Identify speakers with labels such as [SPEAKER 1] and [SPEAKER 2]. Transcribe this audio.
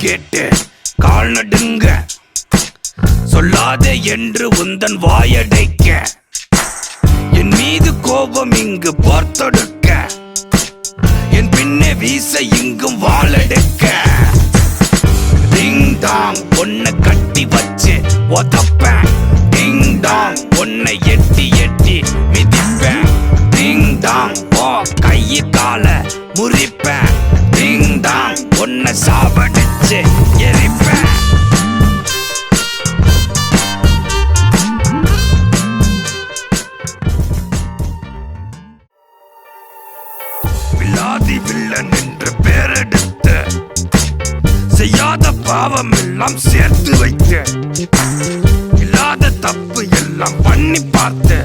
[SPEAKER 1] கேட்டு கால் நடுங்க, சொல்லாதே என்று உந்தன் வாயடைக்க, என் மீது கோபம் இங்கு பார்த்தொடுக்க, என் பின்னே வீச இங்கும் வாழெடுக்க. டிங் டாங் பொண்ணை கட்டி வச்சு உதப்பேன், டிங் டாங் பொண்ணை எட்டி எட்டி மிதிப்பேன், டிங் டாங் ஓ கையை கால முறிப்பேன், டிங் டாங் பொண்ணை சாவடிச்சு எரிப்பேன். வில்லாதி வில்லன் என்று பேரெடுத்து செய்யாத பாவம் எல்லாம் சேர்த்து வைத்து, இல்லாத தப்பு எல்லாம் பண்ணி பார்த்து